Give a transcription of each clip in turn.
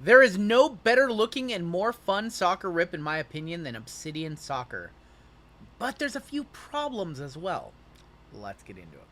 There is no better looking and more fun soccer rip, in my opinion, than Obsidian Soccer. But there's a few problems as well. Let's get into it.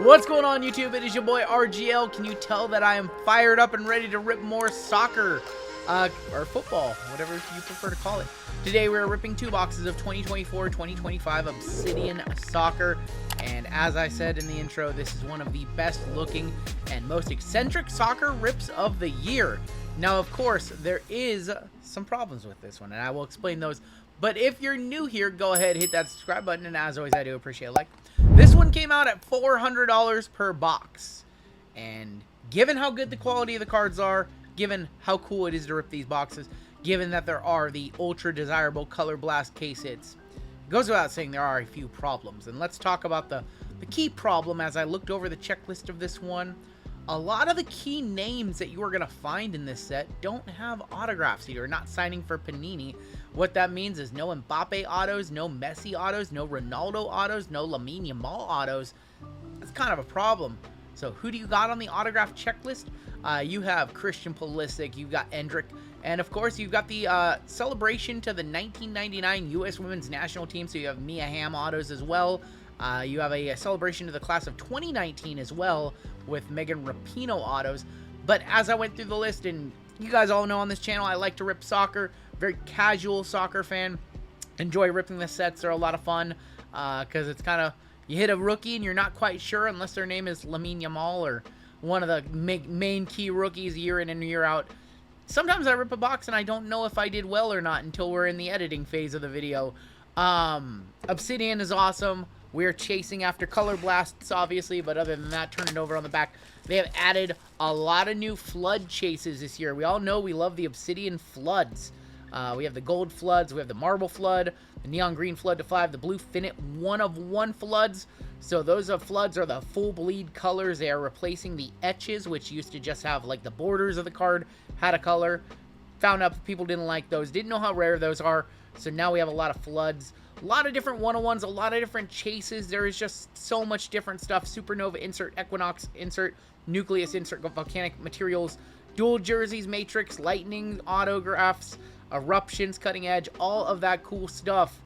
What's going on, YouTube? It is your boy RGL. Can you tell that I am fired up and ready to rip more soccer or football, whatever you prefer to call it. Today we're ripping two boxes of 2024-2025 Obsidian Soccer, and as I said in the intro, this is one of the best looking and most eccentric soccer rips of the year. Now, of course, there is some problems with this one, and I will explain those. But if you're new here, go ahead, hit that subscribe button, and as always, I do appreciate a like. This one came out at $400 per box, and given how good the quality of the cards are, given how cool it is to rip these boxes, given that there are the ultra desirable color blast case hits, it goes without saying there are a few problems. And let's talk about the key problem. As I looked over the checklist of this one, a lot of the key names that you are going to find in this set don't have autographs. You're not signing for Panini. What that means is no Mbappe autos, no Messi autos, no Ronaldo autos, no Lamine Yamal autos. That's kind of a problem. So who do you got on the autograph checklist? You have Christian Pulisic, you've got Endrick, and of course you've got the celebration to the 1999 U.S. Women's National Team, so you have Mia Hamm autos as well. You have a celebration to the class of 2019 as well with Megan Rapinoe autos. But as I went through the list, and you guys all know on this channel, I like to rip soccer. Very casual soccer fan. Enjoy ripping the sets. They're a lot of fun because it's kind of, you hit a rookie and you're not quite sure unless their name is Lamine Yamal or one of the main key rookies year in and year out. Sometimes I rip a box and I don't know if I did well or not until we're in the editing phase of the video. Obsidian is awesome. We're chasing after color blasts, obviously, but other than that, turn it over on the back. They have added a lot of new flood chases this year. We all know we love the Obsidian floods. We have the gold floods, we have the marble flood, the neon green flood to 5, the blue finite 1-of-1 floods. So those floods are the full bleed colors. They are replacing the etches, which used to just have like the borders of the card had a color. Found out people didn't like those, didn't know how rare those are. So now we have a lot of floods, a lot of different 1-of-1s, a lot of different chases. There is just so much different stuff. Supernova insert, Equinox insert, Nucleus insert, volcanic materials, dual jerseys, matrix, lightning autographs, eruptions, cutting edge, all of that cool stuff.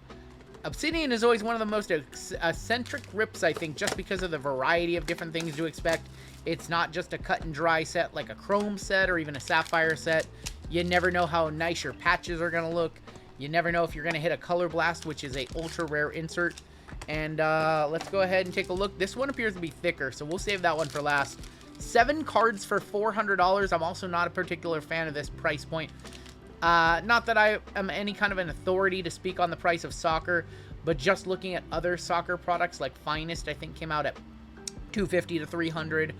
Obsidian is always one of the most eccentric rips, I think, just because of the variety of different things to expect. It's not just a cut and dry set like a chrome set or even a sapphire set. You never know how nice your patches are going to look. You never know if you're going to hit a color blast, which is a ultra rare insert. And let's go ahead and take a look. This one appears to be thicker, so we'll save that one for last. 7 cards for $400. I'm also not a particular fan of this price point. Not that I am any kind of an authority to speak on the price of soccer, but just looking at other soccer products like Finest, I think came out at $250 to $300.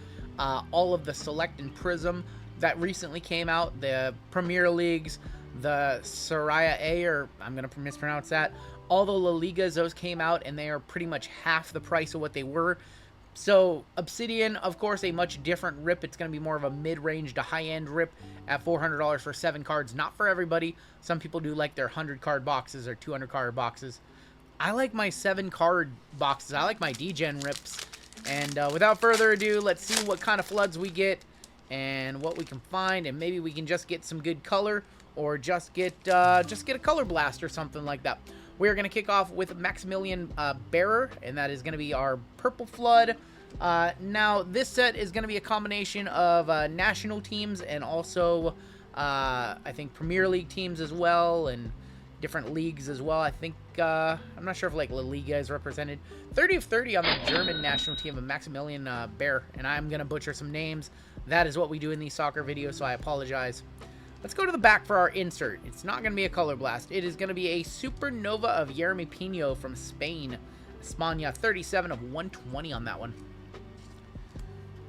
All of the Select and Prism that recently came out, the Premier Leagues, the Serie A, or I'm going to mispronounce that, all the La Ligas, those came out and they are pretty much half the price of what they were. So Obsidian, of course, a much different rip. It's going to be more of a mid-range to high-end rip at $400 for 7 cards. Not for everybody. Some people do like their 100-card boxes or 200-card boxes. I like my 7-card boxes. I like my D-Gen rips. And without further ado, let's see what kind of floods we get and what we can find. And maybe we can just get some good color or just get a color blast or something like that. We're going to kick off with Maximilian Bearer, and that is going to be our purple flood. Now, this set is going to be a combination of national teams and also, I think, Premier League teams as well, and different leagues as well. I think, I'm not sure if, like, La Liga is represented. 30 of 30 on the German national team of Maximilian Bear, and I'm going to butcher some names. That is what we do in these soccer videos, so I apologize. Let's go to the back for our insert. It's not going to be a color blast. It is going to be a supernova of Yeremy Pino from Spain. España, 37 of 120 on that one.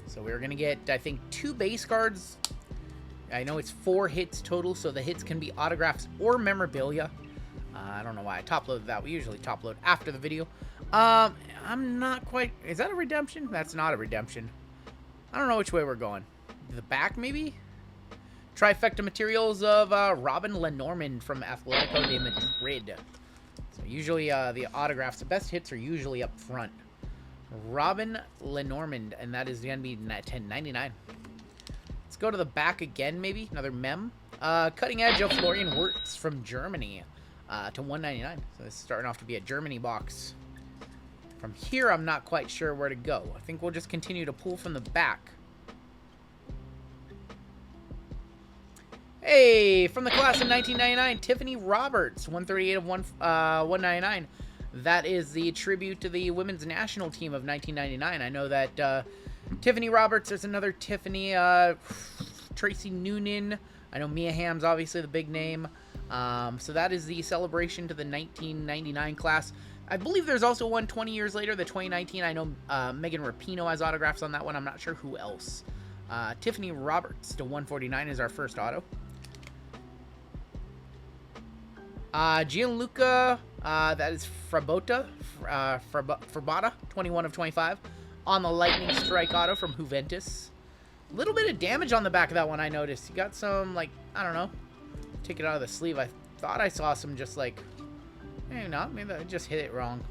So we're going to get, I think, 2 base cards. I know it's 4 hits total, so the hits can be autographs or memorabilia. I don't know why I top-loaded that. We usually top-load after the video. I'm not quite... Is that a redemption? That's not a redemption. I don't know which way we're going. The back, maybe? Trifecta materials of Robin Lenormand from Atletico de Madrid. Usually the autographs, the best hits are usually up front. Robin Lenormand, and that is going to be 10.99. Let's go to the back again, maybe. Another mem. Cutting edge of Florian Wirtz from Germany to 1.99. So this is starting off to be a Germany box. From here, I'm not quite sure where to go. I think we'll just continue to pull from the back. Hey, from the class of 1999, Tiffany Roberts, 138 of 199. That is the tribute to the women's national team of 1999. I know that Tiffany Roberts, there's another Tiffany, Tracy Noonan. I know Mia Hamm's obviously the big name. So that is the celebration to the 1999 class. I believe there's also one 20 years later, the 2019. I know Megan Rapinoe has autographs on that one. I'm not sure who else. Tiffany Roberts to 149 is our first auto. Gianluca, that is Frabota, 21 of 25. On the lightning strike auto from Juventus. A little bit of damage on the back of that one, I noticed. You got some, like, I don't know. Take it out of the sleeve. I thought I saw some just like... Maybe not. Maybe I just hit it wrong.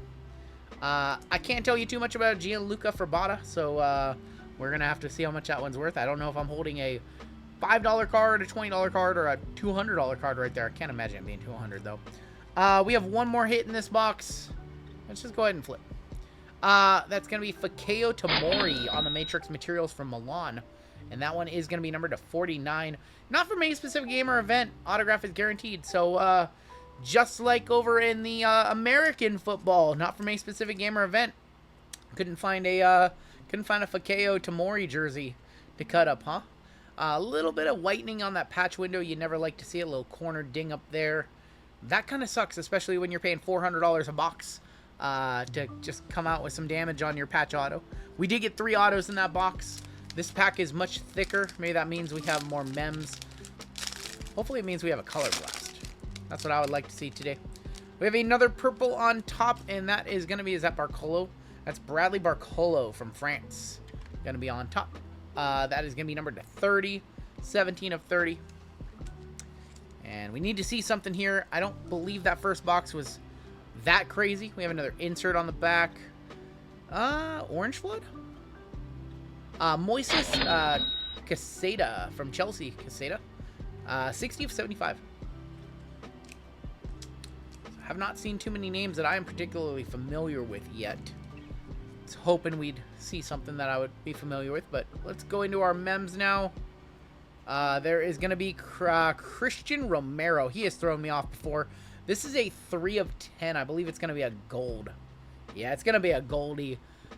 I can't tell you too much about Gianluca Frabota, so we're going to have to see how much that one's worth. I don't know if I'm holding a $5 card, a $20 card, or a $200 card right there. I can't imagine it being $200, though. We have one more hit in this box. Let's just go ahead and flip. That's going to be Fikayo Tomori on the Matrix Materials from Milan. And that one is going to be numbered to 49. Not from any specific game or event. Autograph is guaranteed. So, just like over in the American football, not from a specific game or event. Couldn't find a Fikayo Tomori jersey to cut up, huh? A little bit of whitening on that patch window. You never like to see a little corner ding up there. That kind of sucks, especially when you're paying $400 a box to just come out with some damage on your patch auto. We did get 3 autos in that box. This pack is much thicker. Maybe that means we have more mems. Hopefully it means we have a color blast. That's what I would like to see today. We have another purple on top, and that is going to be, is that Barcolo? That's Bradley Barcolo from France. Going to be on top. That is going to be numbered to 30. 17 of 30. And we need to see something here. I don't believe that first box was that crazy. We have another insert on the back. Orange Flood? Moises Caseta from Chelsea. Caseta. 60 of 75. Have not seen too many names that I am particularly familiar with yet. I was hoping we'd see something that I would be familiar with, but let's go into our mems now. There is going to be Christian Romero. He has thrown me off before. This is a 3 of 10. I believe it's going to be a gold. Yeah, it's going to be a goldie.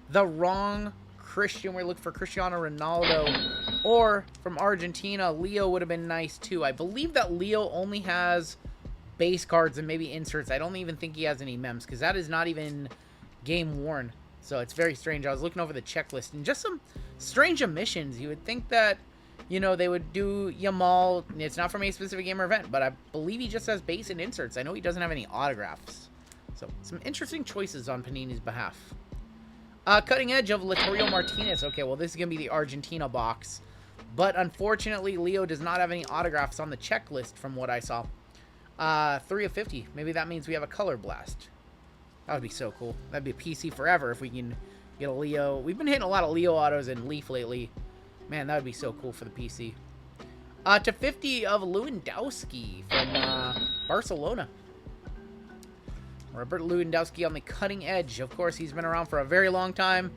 The wrong Christian. We're looking for Cristiano Ronaldo. Or from Argentina, Leo would have been nice too. I believe that Leo only has base cards and maybe inserts. I don't even think he has any mems because that is not even game worn. So it's very strange. I was looking over the checklist and just some strange omissions. You would think that, you know, they would do Yamal. It's not from a specific game or event, but I believe he just has base and inserts. I know he doesn't have any autographs. So some interesting choices on Panini's behalf. Cutting edge of Latorio Martinez. Okay, well, this is going to be the Argentina box. But unfortunately, Leo does not have any autographs on the checklist from what I saw. 3 of 50. Maybe that means we have a color blast. That would be so cool. That'd be a PC forever if we can get a Leo. We've been hitting a lot of Leo autos in Leaf lately. Man, that would be so cool for the PC. To 50 of Lewandowski from Barcelona. Robert Lewandowski on the cutting edge. Of course, he's been around for a very long time.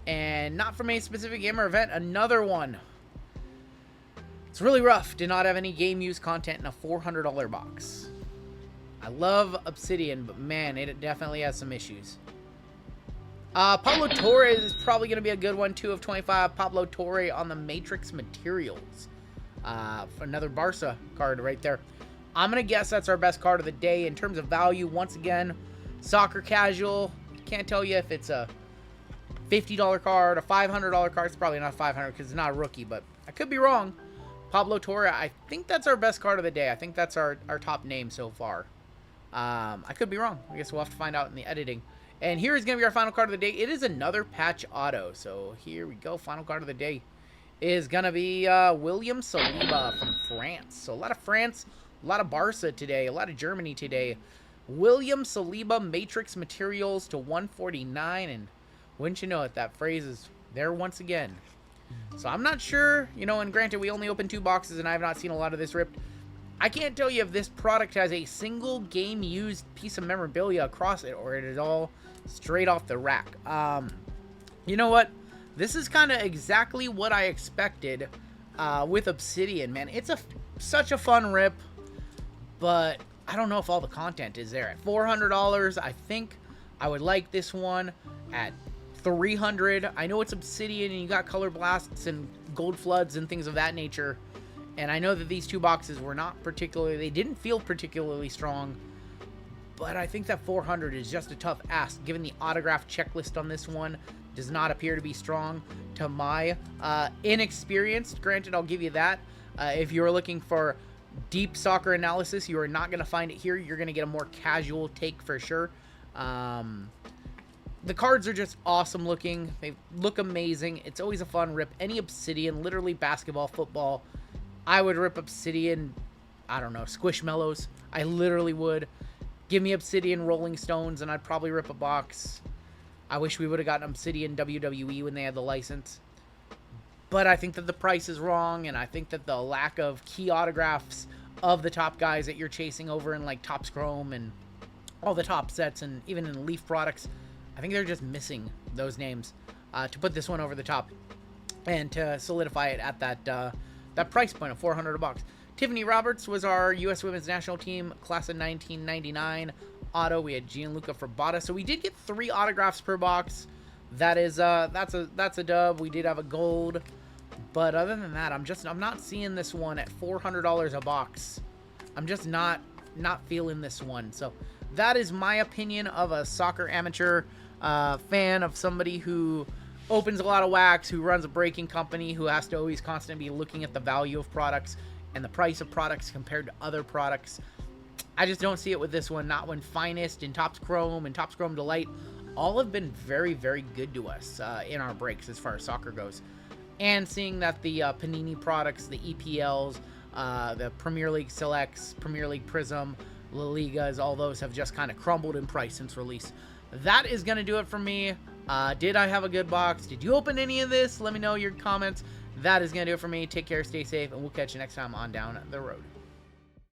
And not from a specific game or event. Another one. It's really rough to not have any game use content in a $400 box. I love Obsidian, but man, it definitely has some issues. Pablo Torres is probably going to be a good one, 2 of 25. Pablo Torre on the Matrix Materials. Another Barca card right there. I'm going to guess that's our best card of the day in terms of value. Once again, soccer casual. Can't tell you if it's a $50 card, a $500 card. It's probably not $500 because it's not a rookie, but I could be wrong. Pablo Torre, I think that's our best card of the day. I think that's our top name so far. I could be wrong. I guess we'll have to find out in the editing. And here is going to be our final card of the day. It is another patch auto. So here we go. Final card of the day is going to be William Saliba from France. So a lot of France, a lot of Barca today, a lot of Germany today. William Saliba Matrix Materials to 149, and wouldn't you know it, that phrase is there once again. So I'm not sure, you know, and granted, we only opened 2 boxes, and I have not seen a lot of this ripped. I can't tell you if this product has a single game-used piece of memorabilia across it, or it is all straight off the rack. You know what? This is kind of exactly what I expected with Obsidian, man. It's such a fun rip, but I don't know if all the content is there. At $400, I think I would like this one. At $300, I know it's Obsidian and you got color blasts and gold floods and things of that nature. And I know that these 2 boxes were not particularly, they didn't feel particularly strong. But I think that 400 is just a tough ask, given the autograph checklist on this one does not appear to be strong to my inexperienced. Granted, I'll give you that. If you're looking for deep soccer analysis, you are not going to find it here. You're going to get a more casual take for sure. The cards are just awesome looking. They look amazing. It's always a fun rip. Any Obsidian, literally basketball, football, I would rip Obsidian, I don't know, Squishmallows. I literally would. Give me Obsidian Rolling Stones, and I'd probably rip a box. I wish we would have gotten Obsidian WWE when they had the license. But I think that the price is wrong, and I think that the lack of key autographs of the top guys that you're chasing over in, like, Topps Chrome and all the top sets, and even in Leaf products, I think they're just missing those names to put this one over the top and to solidify it at that price point of $400 a box. Tiffany Roberts was our U.S. Women's National Team class of 1999 auto. We had Gianluca Frabata, so we did get 3 autographs per box. That is that's a dub. We did have a gold, but other than that, I'm not seeing this one at $400 a box. I'm just not feeling this one. So that is my opinion of a soccer amateur fan, of somebody who opens a lot of wax, who runs a breaking company, who has to always constantly be looking at the value of products and the price of products compared to other products. I just don't see it with this one. Not when Finest and Topps Chrome and Topps Chrome Delight all have been very, very good to us in our breaks as far as soccer goes. And seeing that the Panini products, the EPLs, the Premier League Selects, Premier League Prism, La Ligas, all those have just kind of crumbled in price since release. That is going to do it for me. Did I have a good box? Did you open any of this? Let me know your comments. That is going to do it for me. Take care, stay safe, and we'll catch you next time on Down the Road.